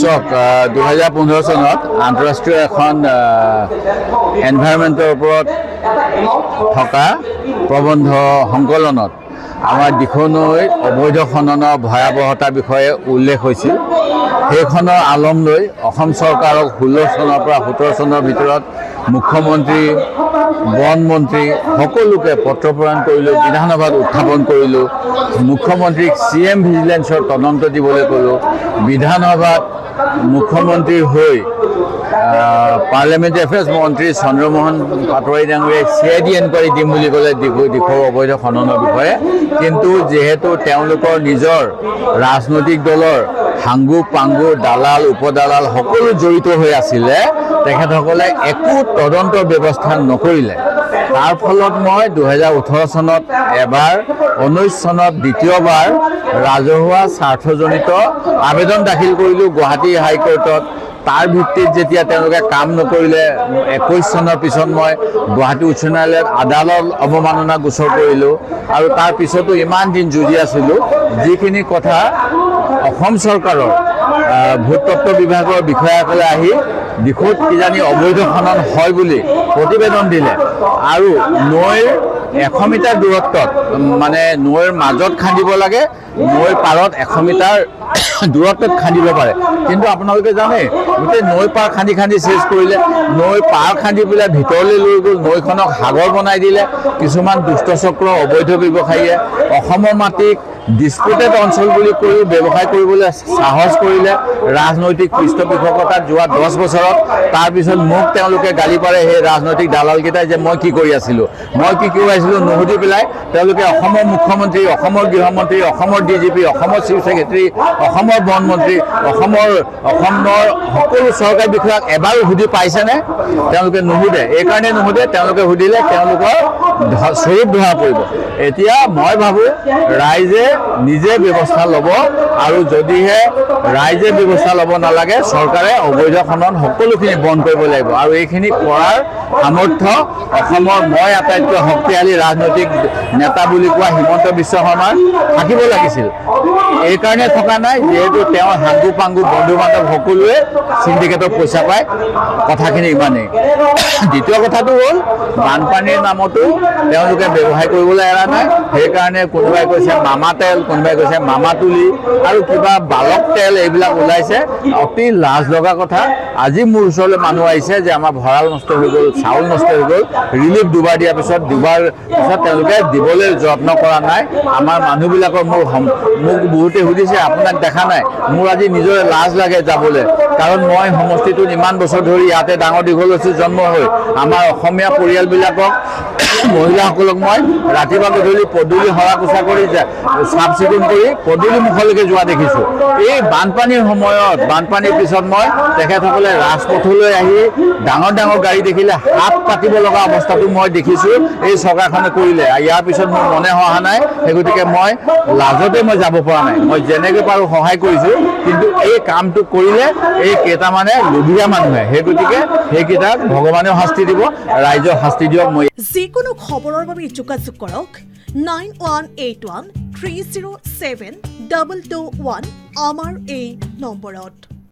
চাওক 2015 চনত আন্তঃৰাষ্ট্ৰীয় এখন এনভাইৰনমেণ্টৰ ওপৰত থকা প্ৰবন্ধ সংকলনত আমাৰ দিখনৈত অবৈধ খননৰ ভয়াৱহতাৰ বিষয়ে উল্লেখ হৈছিল। সেইখনৰ আলম লৈ অসম চৰকাৰক 16 চনৰ পৰা 17 চনৰ ভিতৰত মুখ্যমন্ত্ৰী, বন মন্ত্ৰী সকলোকে পত্ৰ প্ৰেৰণ কৰিলোঁ, বিধানসভাত উত্থাপন কৰিলোঁ, মুখ্যমন্ত্ৰীক CM ভিজিলেন্সৰ তদন্ত দিবলৈ ক'লোঁ, বিধানসভাত মুখ্যমন্ত্ৰী হৈ পাৰ্লিয়ামেণ্টাৰী এফেয়াৰ্ছ মন্ত্ৰী চন্দ্ৰমোহন পাটোৱাৰী ডাঙৰীয়াই CID এনকুৱাৰী দিম বুলি ক'লে দিখৌৰ অবৈধ খননৰ বিষয়ে। কিন্তু যিহেতু তেওঁলোকৰ নিজৰ ৰাজনৈতিক দলৰ হাংগু পাংগু দালাল উপদালাল সকলো জড়িত হৈ আছিলে, তেখেতসকলে একো তদন্তৰ ব্যৱস্থা নকৰিলে। তাৰ ফলত মই 2018 চনত এবাৰ, 19 চনত দ্বিতীয়বাৰ ৰাজহুৱা স্বাৰ্থজনিত আবেদন দাখিল কৰিলোঁ গুৱাহাটী হাইকোৰ্টত। তাৰ ভিত্তিত যেতিয়া তেওঁলোকে কাম নকৰিলে 21 চনৰ পিছত মই গুৱাহাটী উচ্চ ন্যায়ালয়ত আদালত অৱমাননা গোচৰ কৰিলোঁ আৰু তাৰ পিছতো ইমান দিন যুঁজি আছিলোঁ। যিখিনি কথা অসম চৰকাৰৰ ভূতত্ত্ব বিভাগৰ বিষয়াসকলে আহি দিখৌত কিজানি অবৈধ খনন হয় বুলি প্ৰতিবেদন দিলে আৰু নৈৰ 100 মিটাৰ দূৰত্বত, মানে নৈৰ মাজত খান্দিব লাগে, নৈৰ পাৰত 100 মিটাৰ দূৰত্বত খান্দিব পাৰে। কিন্তু আপোনালোকে জানে গোটেই নৈ পাৰ খান্দি খান্দি চেচ কৰিলে, নৈ পাৰ খান্দি পেলাই ভিতৰলৈ লৈ গ'ল, নৈখনক সাগৰ বনাই দিলে। কিছুমান দুষ্টচক্ৰ অবৈধ ব্যৱসায়ীয়ে অসমৰ মাটিক ডিছপুটেড অঞ্চল বুলি কৈ ব্যৱসায় কৰিবলৈ সাহস কৰিলে ৰাজনৈতিক পৃষ্ঠপোষকতাত যোৱা 10 বছৰত। তাৰপিছত মোক তেওঁলোকে গালি পাৰে সেই ৰাজনৈতিক দালালকেইটাই যে মই কি কৰি আছিলোঁ, মই কি কৰিছিলোঁ নুসুধি পেলাই তেওঁলোকে অসমৰ মুখ্যমন্ত্ৰী, অসমৰ গৃহমন্ত্ৰী, অসমৰ DGP, অসমৰ চিফ ছেক্ৰেটাৰী, অসমৰ বন মন্ত্ৰী, অসমৰ সকলো চৰকাৰী বিষয়াক এবাৰো সুধি পাইছেনে? তেওঁলোকে নুসুধে। এইকাৰণে নুসুধে, তেওঁলোকে সুধিলে তেওঁলোকৰ স্বৰূপ ধৰা পৰিব। এতিয়া মই ভাবোঁ ৰাইজে নিজে ব্যৱস্থা ল'ব, আৰু যদিহে ৰাইজে ব্যৱস্থা ল'ব নালাগে চৰকাৰে অবৈধ খনন সকলোখিনি বন্ধ কৰিব লাগিব। আৰু এইখিনি কৰাৰ সামৰ্থ্য অসমৰ মই আটাইতকৈ শক্তিশালী ৰাজনৈতিক নেতা বুলি কোৱা হিমন্ত বিশ্ব শৰ্মাৰ থাকিব লাগিছিল। এইকাৰণে থকা নাই যিহেতু তেওঁৰ হাংগু পাংগু বন্ধু বান্ধৱ সকলোৱে চিণ্ডিকেটৰ পইচা পায়। কথাখিনি ইমানেই। দ্বিতীয় কথাটো হ'ল বানপানীৰ নামতো তেওঁলোকে ব্যৱসায় কৰিবলৈ এৰা নাই। সেইকাৰণে কোনোবাই কৈছে মামা তেল, কোনোবাই কৈছে মামা তুলি আৰু কিবা বালক তেল, এইবিলাক ওলাইছে। অতি লাজ লগা কথা। আজি মোৰ ওচৰলৈ মানুহ আহিছে যে আমাৰ ভঁৰাল নষ্ট হৈ গ'ল, চাউল নষ্ট হৈ গ'ল, ৰিলিফ দুবাৰ দিয়াৰ পিছত তেওঁলোকে দিবলৈ যত্ন কৰা নাই। আমাৰ মানুহবিলাকৰ মোক বহুতে সুধিছে আপোনাক দেখা নাই। মোৰ আজি নিজৰে লাজ লাগে যাবলৈ, কাৰণ মই সমষ্টিটোত ইমান বছৰ ধৰি ইয়াতে ডাঙৰ দীঘল হৈছোঁ জন্ম হৈ। আমাৰ অসমীয়া পৰিয়ালবিলাকক মহিলাসকলক মই ৰাতিপুৱা গধূলি পদূলি সৰা কোচা কৰি চাফ চিকুণ কৰি পদূলি মুখলৈকে যোৱা দেখিছোঁ। এই বানপানীৰ সময়ত, বানপানীৰ পিছত মই তেখেতসকলে ৰাজপথলৈ আহি ডাঙৰ ডাঙৰ গাড়ী দেখিলে হাত পাতিব লগা অৱস্থাটো মই দেখিছোঁ এই চৰকাৰখনে কৰিলে। ইয়াৰ পিছত মোৰ মনে হোৱা নাই, সেই গতিকে মই লাজতে মই যাব পৰা নাই। মই যেনেকৈ পাৰোঁ সহায় কৰিছোঁ, কিন্তু এই কামটো কৰিলে এই কেইটামানে লোভীয়া মানুহে, সেই গতিকে সেইকেইটাক ভগৱানেও শাস্তি দিব, ৰাইজেও শাস্তি দিয়ক। মই যিকোনো খবৰৰ বাবে যোগাযোগ কৰক 9181 307 221 আমাৰ এই নম্বৰত।